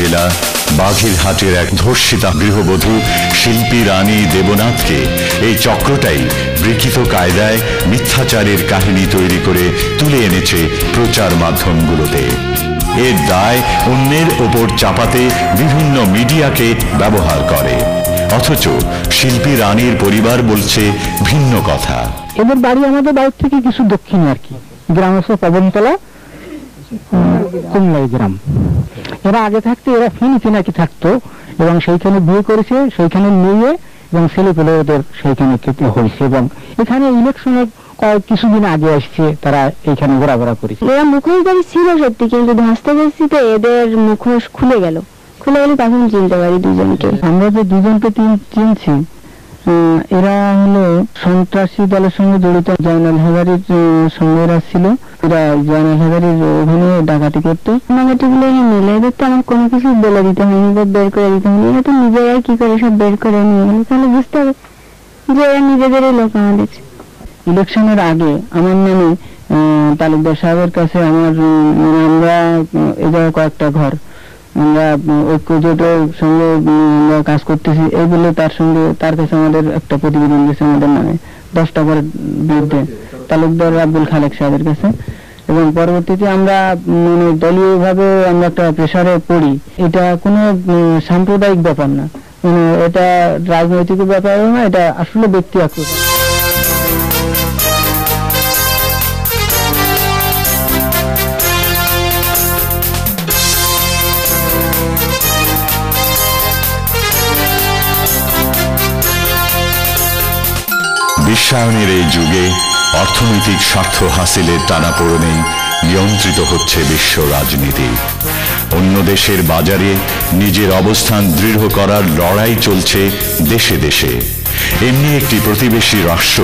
জেলা বাঘেরহাটের এক ধর্ষিতা গৃহবধূ শিল্পী রানী দেবনাথকে এই চক্রটাই বিকৃত কায়দায় মিথ্যাচারের কাহিনী তৈরি করে তুলে এনেছে প্রচার মাধ্যমগুলোতে। এর দায় অন্যের ওপর চাপাতে বিভিন্ন মিডিয়াকে ব্যবহার করে, অথচ শিল্পী রানীর পরিবার বলছে ভিন্ন কথা। এদের বাড়ি আমাদের বাড়ির থেকে কিছু দক্ষিণে আর কি, গ্রাম হচ্ছে পবনতলা, কুমলাই গ্রাম। এরা আগে থাকতে এরা ফেনীতে নাকি থাকতো এবং সেইখানে বিয়ে করেছে, সেইখানে মেয়ে এবং ছেলে পেলে ওদের সেইখানে হয়েছে এবং এখানে ইলেকশনের কিছুদিন আগে আসছে তারা এইখানে ঘোরাফেরা করেছে। এরা মুখোশধারী ছিল সত্যি, কিন্তু ধস্তে ধস্তিতে এদের মুখোশ খুলে গেল তখন চিনতে পারি দুজনকে। আমরা যে দুজনকে চিনছি এরা হলো সন্ত্রাসী দলের সঙ্গে জড়িত। জয়নাল হাজারির সঙ্গে এরা ছিল, এরা জয়নাল হাজারির ওখানে ডাকাতি করতো। ডাকাতিগুলো মিলে এদের তো আমার কোনো কিছু বলে দিতে হয়নি, বের করে দিতে হয়নি। এরা তো নিজেরাই কি করে সব বের করে নিয়ে গেল, তাহলে বুঝতে হবে যে এরা নিজেদেরই লোক আমাদের। ইলেকশনের আগে আমার নামে তালুকদার সাহেবের কাছে আমরা এই জায়গায় কয়েকটা ঘর আমরা ঐক্যজোটের সঙ্গে কাজ করতেছি এই বলে তার কাছে আমাদের একটা প্রতিবেদন দিয়েছে আমাদের নামে 10টা ঘরের বিরুদ্ধে তালুকদার আব্দুল খালেক সাহেবের কাছে। এবং পরবর্তীতে আমরা দলীয় ভাবে আমরা একটা প্রেসারে পড়ি। এটা কোনো সাম্প্রদায়িক ব্যাপার না, এটা রাজনৈতিক ব্যাপারও না, এটা আসলে ব্যক্তি আক্রমণ। বিশ্বায়নের এই যুগে অর্থনৈতিক স্বার্থ হাসিলের টানাপোড়েনেই নিয়ন্ত্রিত হচ্ছে বিশ্ব রাজনীতি। অন্য দেশের বাজারে নিজের অবস্থান দৃঢ় করার লড়াই চলছে দেশে দেশে। এমনি একটি প্রতিবেশী রাষ্ট্র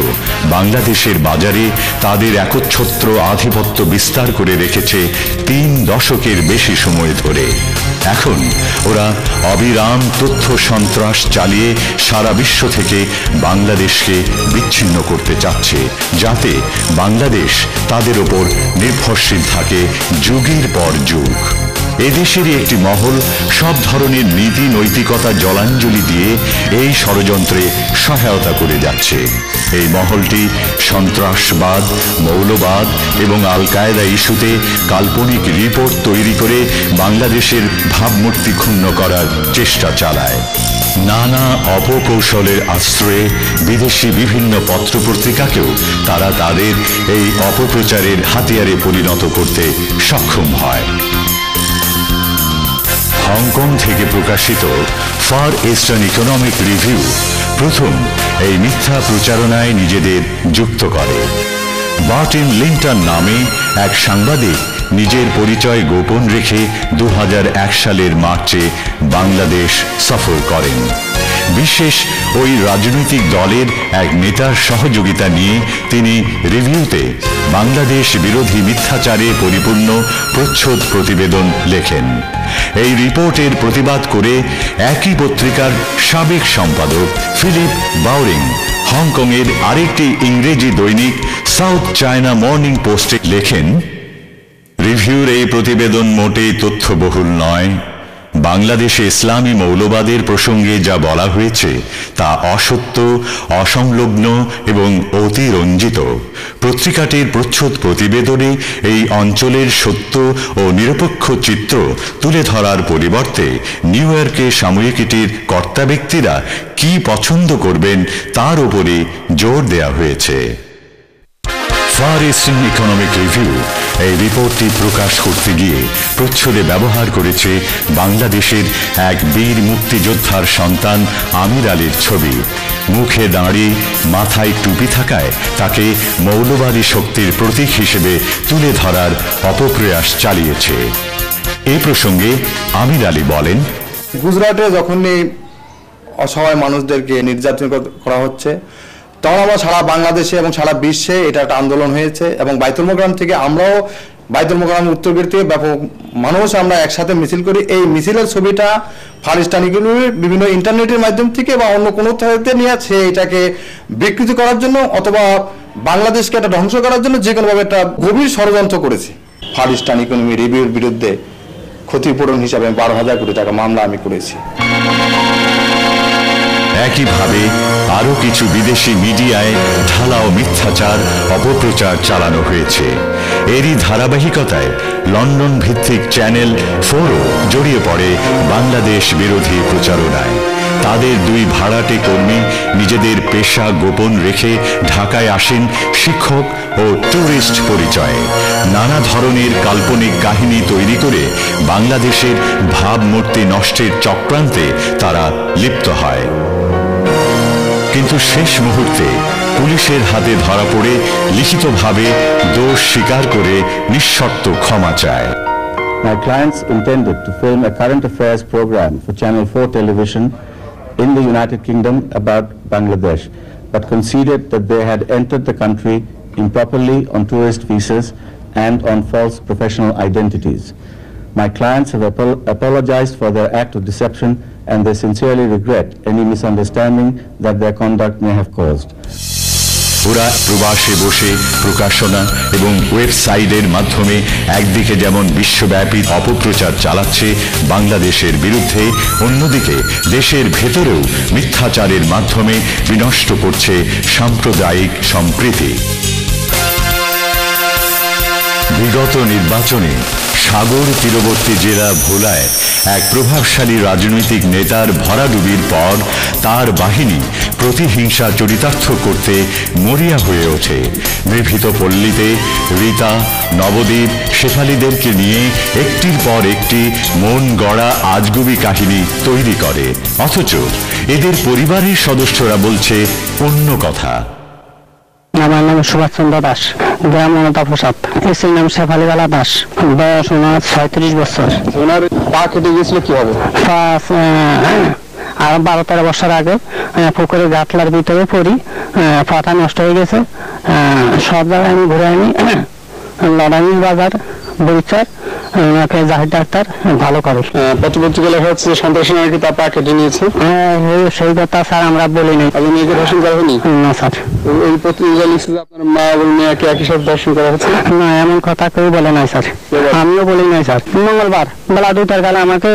বাংলাদেশের বাজারে তাদের একচ্ছত্র আধিপত্য বিস্তার করে রেখেছে 3 দশকের বেশি সময় ধরে। এখন ওরা অবিরাম তথ্য সন্ত্রাস চালিয়ে সারা বিশ্ব থেকে বাংলাদেশকে বিচ্ছিন্ন করতে চাচ্ছে, যাতে বাংলাদেশ তাদের ওপর নির্ভরশীল থাকে যুগের পর যুগ। এদেশেরই একটি মহল সব ধরনের নীতি নৈতিকতা জলাঞ্জলি দিয়ে এই ষড়যন্ত্রে সহায়তা করে যাচ্ছে। এই মহলটি সন্ত্রাসবাদ, মৌলবাদ এবং আল কায়দা ইস্যুতে কাল্পনিক রিপোর্ট তৈরি করে বাংলাদেশের ভাবমূর্তি ক্ষুণ্ণ করার চেষ্টা চালায়। নানা অপকৌশলের আশ্রয়ে বিদেশি বিভিন্ন পত্রপত্রিকাকেও তারা তাদের এই অপপ্রচারের হাতিয়ারে পরিণত করতে সক্ষম হয়। হংকং থেকে প্রকাশিত ফার ইস্টার্ন ইকোনমিক রিভিউ প্রথম এই মিথ্যা প্রচারণায় নিজেদের যুক্ত করে। বার্টিন লিংটন নামে এক সাংবাদিক নিজের পরিচয় গোপন রেখে 2001 সালের মার্চে বাংলাদেশ সফর করেন। বিশেষ ওই রাজনৈতিক দলের এক নেতার সহযোগিতা নিয়ে তিনি রিভিউতে বাংলাদেশ বিরোধী মিথ্যাচারে পরিপূর্ণ প্রচ্ছদ প্রতিবেদন লেখেন। এই রিপোর্টের প্রতিবাদ করে একই পত্রিকার সাবেক সম্পাদক ফিলিপ বাউরিং হংকংয়ের আরেকটি ইংরেজি দৈনিক সাউথ চায়না মর্নিং পোস্টে লেখেন, রিভিউর এই প্রতিবেদন মোটেই তথ্যবহুল নয়। বাংলাদেশে ইসলামী মৌলবাদের প্রসঙ্গে যা বলা হয়েছে তা অসত্য, অসংলগ্ন এবং অতিরঞ্জিত। পত্রিকাটির প্রচ্ছদ প্রতিবেদনে এই অঞ্চলের সত্য ও নিরপেক্ষ চিত্র তুলে ধরার পরিবর্তে নিউ ইয়র্কে সাময়িকীটির কর্তা ব্যক্তিরা কি পছন্দ করবেন তার উপরে জোর দেয়া হয়েছে। ফার ইস্টার্ন ইকোনমিক রিভিউ এই রিপোর্টটি প্রকাশ করতে গিয়ে প্রচ্ছদে ব্যবহার করেছে বাংলাদেশের এক বীর মুক্তিযোদ্ধার সন্তান আমির আলীর ছবি। মুখে দাঁড়িয়ে মাথায় টুপি থাকায় তাকে মৌলবাদী শক্তির প্রতীক হিসেবে তুলে ধরার অপপ্রয়াস চালিয়েছে। এ প্রসঙ্গে আমির আলী বলেন, গুজরাটে যখনই অসহায় মানুষদেরকে নির্যাতন করা হচ্ছে তখন আমরা সারা বাংলাদেশে এবং সারা বিশ্বে এটা একটা আন্দোলন হয়েছে এবং বাইতুল মোকাররম থেকে আমরাও বাইতুল মোকাররম উত্তর গেট থেকে ব্যাপক মানুষ আমরা একসাথে মিছিল করি। এই মিছিলের ছবিটা ফার ইস্টার্ন ইকোনমিক বিভিন্ন ইন্টারনেটের মাধ্যম থেকে বা অন্য কোনো থেকে নিয়ে এটাকে বিকৃতি করার জন্য অথবা বাংলাদেশকে একটা ধ্বংস করার জন্য যে কোনোভাবে একটা গভীর ষড়যন্ত্র করেছে। ফার ইস্টার্ন ইকোনমি রিভিউর বিরুদ্ধে ক্ষতিপূরণ হিসাবে 12,000 কোটি টাকা মামলা আমি করেছি। একইভাবে আরো কিছু বিদেশি মিডিয়ায় ঢালাও মিথ্যাচার অপপ্রচার চালানো হয়েছে। এরই ধারাবাহিকতায় লন্ডন ভিত্তিক চ্যানেল 4ও জড়িয়ে পড়ে বাংলাদেশ বিরোধী প্রচারণায়। তাদের 2 ভাড়াটে কর্মী নিজেদের পেশা গোপন রেখে ঢাকায় আসেন শিক্ষক ও ট্যুরিস্ট পরিচয়ে। নানা ধরনের কাল্পনিক কাহিনী তৈরি করে বাংলাদেশের ভাবমূর্তি নষ্টের চক্রান্তে তারা লিপ্ত হয়। কিন্তু শেষ মুহূর্তে পুলিশের হাতে ধরা পড়ে লিখিতভাবে দোষ স্বীকার করে নিঃশর্ত ক্ষমা চায়। My clients intended to film a current affairs program for Channel 4 television in the United Kingdom about Bangladesh, but conceded that they had entered the country improperly on tourist visas and on false professional identities. My clients have apologized for their act of deception, and they sincerely regret any misunderstanding that their conduct may have caused. ওরা প্রবাসে বসে প্রকাশনা এবং ওয়েবসাইটের মাধ্যমে একদিকে যেমন বিশ্বব্যাপী অপপ্রচার চালাচ্ছে বাংলাদেশের বিরুদ্ধে, অন্যদিকে দেশের ভেতরেও মিথ্যাচারের মাধ্যমে বিনষ্ট করছে সাম্প্রদায়িক সম্প্রীতি। বিগত নির্বাচনে সাগর তীরবর্তী জেলা ভোলায় এক প্রভাবশালী রাজনৈতিক নেতার ভরাডুবির পর তার বাহিনী প্রতিহিংসা চরিতার্থ করতে মরিয়া হয়ে ওঠে। নিভৃত পল্লীতে রীতা, নবদ্বীপ, শেফালিদেরকে নিয়ে একটির পর একটি মন গড়া আজগুবি কাহিনী তৈরি করে, অথচ এদের পরিবারের সদস্যরা বলছে অন্য কথা। আমার নাম সুভাষচন্দ্র দাস, গ্রাম মমতাপ্রসাদ, এসির নাম শেফালিওয়ালা দাস, বয়স ওনার 36 বছর। ওনার পা কেটে গিয়েছিল কিভাবে? আর 12-13 বছর আগে পুকুরে গাটলার ভিতরে পড়ি, পাটা নষ্ট হয়ে গেছে। সব জায়গায় আমি ঘুরে আনি, লড়াই বাজার, বরিচার, ওনাকে জাহিদ ডাক্তার ভালো করে। পত্রপত্রিকা লেখা হচ্ছে সন্ত্রাসী নাকি তার পা কেটে নিয়েছে। সেই কথা স্যার আমরা বলি নাই। আপনি মেয়েকে ধর্ষণ করা হয়নি? না স্যার। এই পত্রিকা লিখছে যে আপনার মা এবং মেয়েকে একই সাথে ধর্ষণ করা হচ্ছে। না, এমন কথা কেউ বলে নাই স্যার, আমিও বলি নাই স্যার। মঙ্গলবার বেলা 2টার কালে আমাকে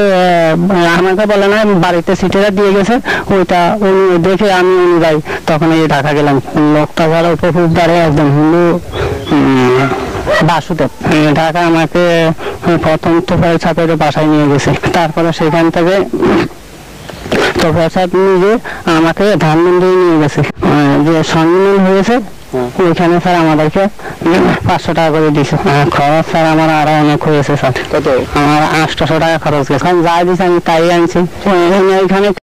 বলে নাই, বাড়িতে সিটেরা দিয়ে গেছে, ওইটা দেখে আমি অনুযায়ী তখন এই ঢাকা গেলাম। লোকটা যারা উপভোগ দাঁড়িয়ে একদম হিন্দু বাসুদেব ঢাকা আমাকে প্রথম তোফায় ছাপের বাসায় নিয়ে গেছে। তারপরে সেখান থেকে তোফায় ছাপ নিয়ে আমাকে ধানমন্ডি নিয়ে গেছে, যে সম্মেলন হয়েছে ওইখানে স্যার আমাদেরকে 500 টাকা করে দিয়েছে। খরচ স্যার আমার আরো অনেক হয়েছে স্যার। কত? আমার 800 টাকা খরচ গেছে। যাই দিয়েছে আমি তাই আনছি। এখানে